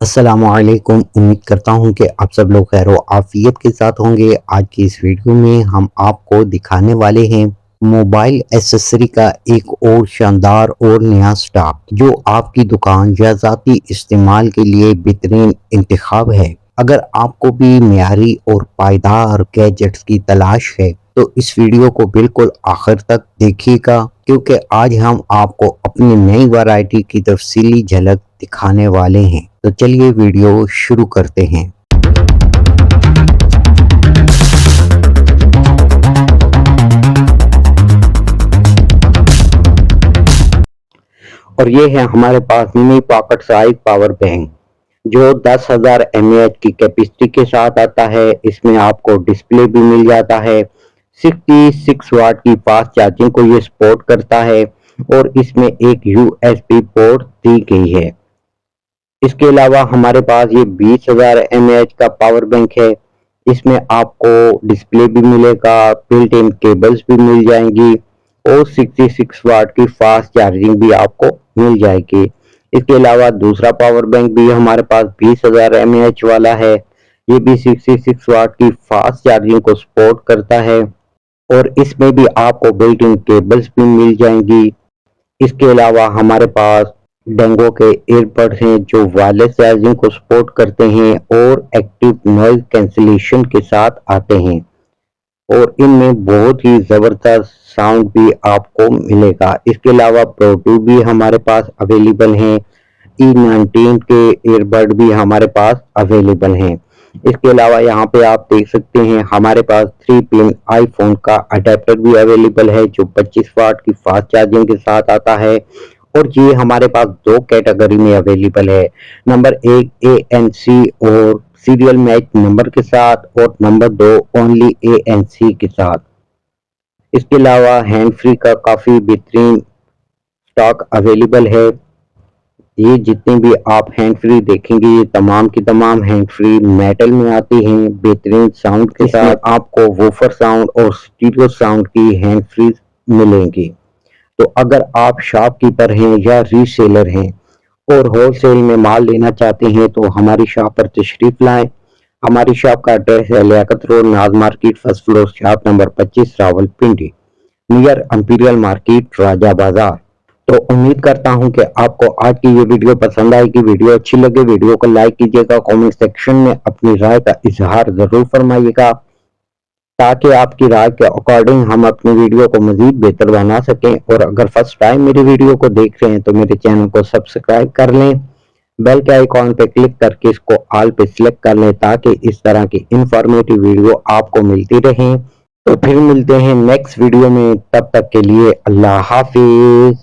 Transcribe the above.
अस्सलामुअलैकुम। उम्मीद करता हूँ कि आप सब लोग खैर आफियत के साथ होंगे। आज की इस वीडियो में हम आपको दिखाने वाले हैं मोबाइल एसेसरी का एक और शानदार और नया स्टॉक जो आपकी दुकान या ज़ाती इस्तेमाल के लिए बेहतरीन इंतखाब है। अगर आपको भी मियारी और पायदार गैजेट्स की तलाश है तो इस वीडियो को बिल्कुल आखिर तक देखिएगा, क्योंकि आज हम आपको अपनी नई वैरायटी की तफसीली झलक दिखाने वाले हैं। तो चलिए वीडियो शुरू करते हैं। और ये है हमारे पास mini pocket size power bank जो 10,000 mAh की कैपेसिटी के साथ आता है। इसमें आपको डिस्प्ले भी मिल जाता है। 66 वाट की फास्ट चार्जिंग को ये सपोर्ट करता है और इसमें एक USB पोर्ट दी गई है। इसके अलावा हमारे पास ये 20,000 mAh का पावर बैंक है। इसमें आपको डिस्प्ले भी मिलेगा, बिल्ट इन केबल्स भी मिल जाएंगी और 66 वाट की फास्ट चार्जिंग भी आपको मिल जाएगी। इसके अलावा दूसरा पावर बैंक भी हमारे पास 20,000 mAh वाला है। ये भी 66 वाट की फास्ट चार्जिंग को सपोर्ट करता है और इसमें भी आपको बिल्ट इन केबल्स भी मिल जाएंगी। इसके अलावा हमारे पास डेंगो के ईयरबड्स हैं जो वायरलेस चार्जिंग को सपोर्ट करते हैं और एक्टिव नॉइज कैंसिलेशन के साथ आते हैं और इनमें बहुत ही ज़बरदस्त साउंड भी आपको मिलेगा। इसके अलावा प्रो 2 भी हमारे पास अवेलेबल हैं। E19 के ईयरबड भी हमारे पास अवेलेबल हैं। इसके अलावा यहाँ पे आप देख सकते हैं हमारे पास 3 पिन आईफोन का अडेप्टर भी अवेलेबल है जो 25 वाट की फास्ट चार्जिंग के साथ आता है और ये हमारे पास दो कैटेगरी में अवेलेबल है। नंबर 1 ANC और सीरियल मैच नंबर के साथ और नंबर 2 ओनली ANC के साथ। इसके अलावा हैंड फ्री का काफ़ी बेहतरीन स्टॉक अवेलेबल है। ये जितने भी आप हैंड फ्री देखेंगे ये तमाम की तमाम हैंड फ्री मेटल में आती हैं बेहतरीन साउंड के साथ। आपको वूफर साउंड और स्टीरियो साउंड की हैंड फ्री मिलेंगी। तो अगर आप शॉपकीपर हैं या रीसेलर हैं और होलसेल में माल लेना चाहते हैं तो हमारी शॉप पर तशरीफ लाएं। हमारी शॉप का एड्रेस है Liaquat road, Naz market, first floor, shop number 25, Rawalpindi, near imperial market, Raja Bazaar. तो उम्मीद करता हूं कि आपको आज की ये वीडियो पसंद आएगी। वीडियो अच्छी लगे वीडियो को लाइक कीजिएगा, कमेंट सेक्शन में अपनी राय का इजहार जरूर फरमाइएगा ताकि आपकी राय के अकॉर्डिंग हम अपनी वीडियो को मजीद बेहतर बना सकें। और अगर फर्स्ट टाइम मेरी वीडियो को देख रहे हैं तो मेरे चैनल को सब्सक्राइब कर लें, बेल के आइकॉन पे क्लिक करके इसको ऑल पे सिलेक्ट कर लें ताकि इस तरह की इंफॉर्मेटिव वीडियो आपको मिलती रहें। तो फिर मिलते हैं नेक्स्ट वीडियो में, तब तक के लिए अल्लाह हाफिज।